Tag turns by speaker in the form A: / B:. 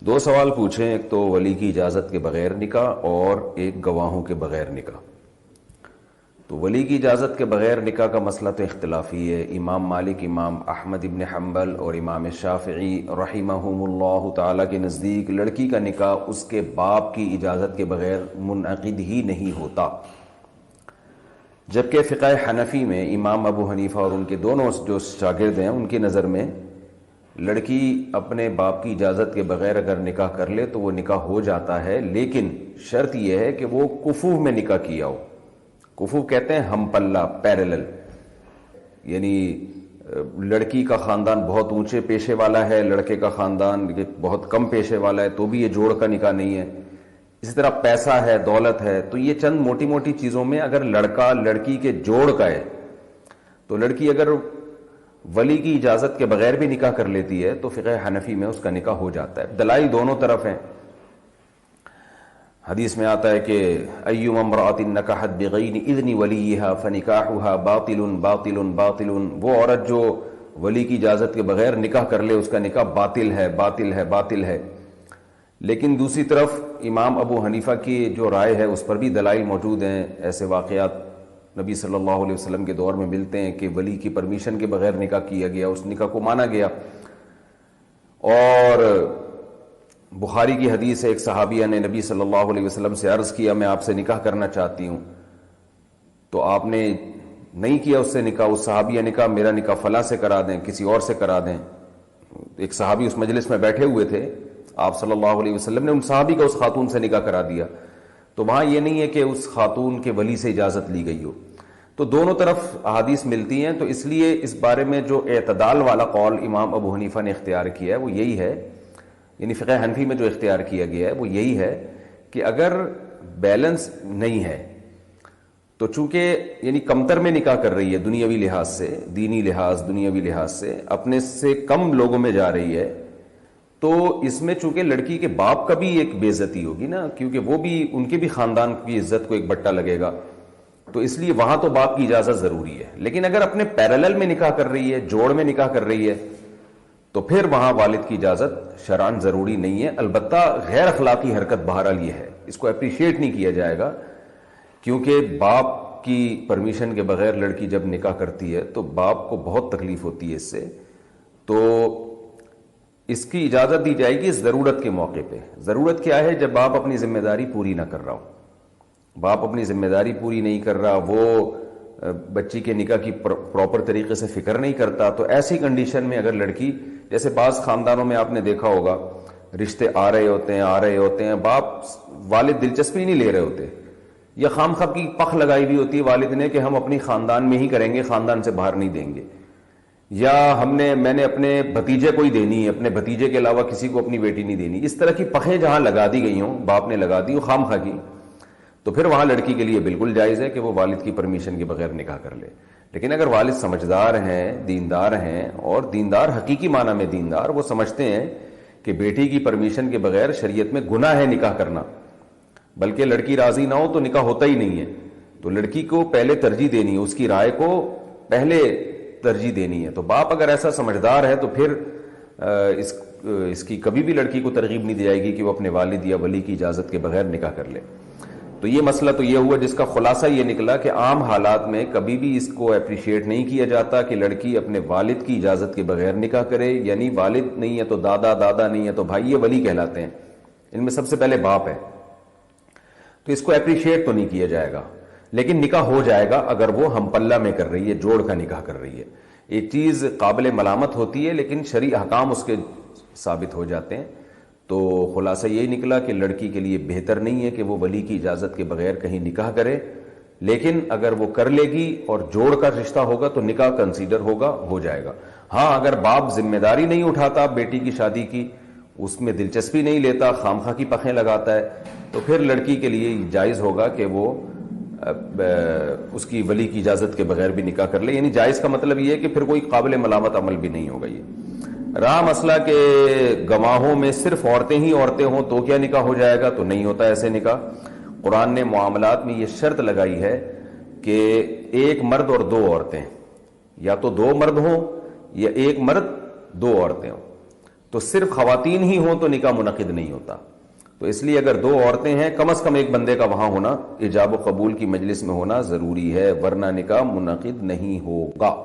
A: دو سوال پوچھیں، ایک تو ولی کی اجازت کے بغیر نکاح اور ایک گواہوں کے بغیر نکاح۔ تو ولی کی اجازت کے بغیر نکاح کا مسئلہ تو اختلافی ہے۔ امام مالک، امام احمد ابن حنبل اور امام شافعی رحمہم اللہ تعالیٰ کے نزدیک لڑکی کا نکاح اس کے باپ کی اجازت کے بغیر منعقد ہی نہیں ہوتا، جبکہ فقہ حنفی میں امام ابو حنیفہ اور ان کے دونوں جو شاگرد ہیں ان کی نظر میں لڑکی اپنے باپ کی اجازت کے بغیر اگر نکاح کر لے تو وہ نکاح ہو جاتا ہے، لیکن شرط یہ ہے کہ وہ کفو میں نکاح کیا ہو۔ کفو کہتے ہیں ہم پلہ، پیرلل، یعنی لڑکی کا خاندان بہت اونچے پیشے والا ہے، لڑکے کا خاندان بہت کم پیشے والا ہے، تو بھی یہ جوڑ کا نکاح نہیں ہے۔ اسی طرح پیسہ ہے، دولت ہے، تو یہ چند موٹی موٹی چیزوں میں اگر لڑکا لڑکی کے جوڑ کا ہے تو لڑکی اگر ولی کی اجازت کے بغیر بھی نکاح کر لیتی ہے تو فقہ حنفی میں اس کا نکاح ہو جاتا ہے۔ دلائل دونوں طرف ہیں۔ حدیث میں آتا ہے کہ ایما امرأۃ نکحت بغیر اذن ولیہا فنکاحها باطل باطل باطل، وہ عورت جو ولی کی اجازت کے بغیر نکاح کر لے اس کا نکاح باطل ہے باطل ہے باطل ہے۔ لیکن دوسری طرف امام ابو حنیفہ کی جو رائے ہے اس پر بھی دلائل موجود ہیں۔ ایسے واقعات نبی صلی اللہ علیہ وسلم کے دور میں ملتے ہیں کہ ولی کی پرمیشن کے بغیر نکاح کیا گیا، اس نکاح کو مانا گیا۔ اور بخاری کی حدیث ہے، ایک صحابیہ نے نبی صلی اللہ علیہ وسلم سے عرض کیا میں آپ سے نکاح کرنا چاہتی ہوں، تو آپ نے نہیں کیا اس سے نکاح۔ اس صحابیہ نے کہا میرا نکاح فلاں سے کرا دیں، کسی اور سے کرا دیں۔ ایک صحابی اس مجلس میں بیٹھے ہوئے تھے، آپ صلی اللہ علیہ وسلم نے ان صحابی کا اس خاتون سے نکاح کرا دیا، تو وہاں یہ نہیں ہے کہ اس خاتون کے ولی سے اجازت لی گئی ہو۔ تو دونوں طرف احادیث ملتی ہیں، تو اس لیے اس بارے میں جو اعتدال والا قول امام ابو حنیفہ نے اختیار کیا ہے وہ یہی ہے، یعنی فقہ حنفی میں جو اختیار کیا گیا ہے وہ یہی ہے کہ اگر بیلنس نہیں ہے تو چونکہ یعنی کمتر میں نکاح کر رہی ہے دنیاوی لحاظ سے، دینی لحاظ دنیاوی لحاظ سے اپنے سے کم لوگوں میں جا رہی ہے، تو اس میں چونکہ لڑکی کے باپ کا بھی ایک بے عزتی ہوگی نا، کیونکہ وہ بھی ان کے بھی خاندان کی عزت کو ایک بٹا لگے گا، تو اس لیے وہاں تو باپ کی اجازت ضروری ہے۔ لیکن اگر اپنے پیرلل میں نکاح کر رہی ہے، جوڑ میں نکاح کر رہی ہے، تو پھر وہاں والد کی اجازت شرعاً ضروری نہیں ہے۔ البتہ غیر اخلاقی حرکت بہرحال یہ ہے، اس کو اپریشیٹ نہیں کیا جائے گا، کیونکہ باپ کی پرمیشن کے بغیر لڑکی جب نکاح کرتی ہے تو باپ کو بہت تکلیف ہوتی ہے اس سے، تو اس کی اجازت دی جائے گی ضرورت کے موقع پہ۔ ضرورت کیا ہے؟ جب باپ اپنی ذمہ داری پوری نہ کر رہا ہو، باپ اپنی ذمہ داری پوری نہیں کر رہا، وہ بچی کے نکاح کی پراپر طریقے سے فکر نہیں کرتا، تو ایسی کنڈیشن میں اگر لڑکی، جیسے بعض خاندانوں میں آپ نے دیکھا ہوگا رشتے آ رہے ہوتے ہیں، باپ والد دلچسپی نہیں لے رہے ہوتے، یا خواہ کی پخ لگائی بھی ہوتی ہے والد نے کہ ہم اپنی خاندان میں ہی کریں گے، خاندان سے باہر نہیں دیں گے، یا میں نے اپنے بھتیجے کو ہی دینی ہے، اپنے بھتیجے کے علاوہ کسی کو اپنی بیٹی نہیں دینی۔ اس طرح کی پخیں جہاں لگا دی گئی ہوں، باپ نے لگا دی ہو خواہ کی، تو پھر وہاں لڑکی کے لیے بالکل جائز ہے کہ وہ والد کی پرمیشن کے بغیر نکاح کر لے۔ لیکن اگر والد سمجھدار ہیں، دیندار ہیں، اور دیندار حقیقی معنی میں دیندار، وہ سمجھتے ہیں کہ بیٹی کی پرمیشن کے بغیر شریعت میں گناہ ہے نکاح کرنا، بلکہ لڑکی راضی نہ ہو تو نکاح ہوتا ہی نہیں ہے، تو لڑکی کو پہلے ترجیح دینی ہے، اس کی رائے کو پہلے ترجیح دینی ہے۔ تو باپ اگر ایسا سمجھدار ہے تو پھر اس کی کبھی بھی لڑکی کو ترغیب نہیں دی جائے گی کہ وہ اپنے والد یا ولی کی اجازت کے بغیر نکاح کر لے۔ تو یہ مسئلہ تو یہ ہوا جس کا خلاصہ یہ نکلا کہ عام حالات میں کبھی بھی اس کو اپریشیٹ نہیں کیا جاتا کہ لڑکی اپنے والد کی اجازت کے بغیر نکاح کرے، یعنی والد نہیں ہے تو دادا، دادا نہیں ہے تو بھائی، یہ ولی کہلاتے ہیں، ان میں سب سے پہلے باپ ہے، تو اس کو اپریشیٹ تو نہیں کیا جائے گا، لیکن نکاح ہو جائے گا اگر وہ ہم پلہ میں کر رہی ہے، جوڑ کا نکاح کر رہی ہے۔ ایک چیز قابل ملامت ہوتی ہے لیکن شرعی احکام اس کے ثابت ہو جاتے ہیں۔ تو خلاصہ یہی نکلا کہ لڑکی کے لیے بہتر نہیں ہے کہ وہ ولی کی اجازت کے بغیر کہیں نکاح کرے، لیکن اگر وہ کر لے گی اور جوڑ کا رشتہ ہوگا تو نکاح کنسیڈر ہوگا، ہو جائے گا۔ ہاں اگر باپ ذمہ داری نہیں اٹھاتا بیٹی کی شادی کی، اس میں دلچسپی نہیں لیتا، خامخواہ کی پخیں لگاتا ہے، تو پھر لڑکی کے لیے جائز ہوگا کہ وہ اس کی ولی کی اجازت کے بغیر بھی نکاح کر لے، یعنی جائز کا مطلب یہ ہے کہ پھر کوئی قابل ملامت عمل بھی نہیں ہوگا۔ یہ رہا مسئلہ کہ گواہوں میں صرف عورتیں ہی عورتیں ہوں تو کیا نکاح ہو جائے گا؟ تو نہیں ہوتا ایسے نکاح۔ قرآن نے معاملات میں یہ شرط لگائی ہے کہ ایک مرد اور دو عورتیں، یا تو دو مرد ہوں یا ایک مرد دو عورتیں ہوں۔ تو صرف خواتین ہی ہوں تو نکاح منعقد نہیں ہوتا. تو اس لیے اگر دو عورتیں ہیں کم از کم ایک بندے کا وہاں ہونا، ایجاب و قبول کی مجلس میں ہونا ضروری ہے، ورنہ نکاح منعقد نہیں ہوگا.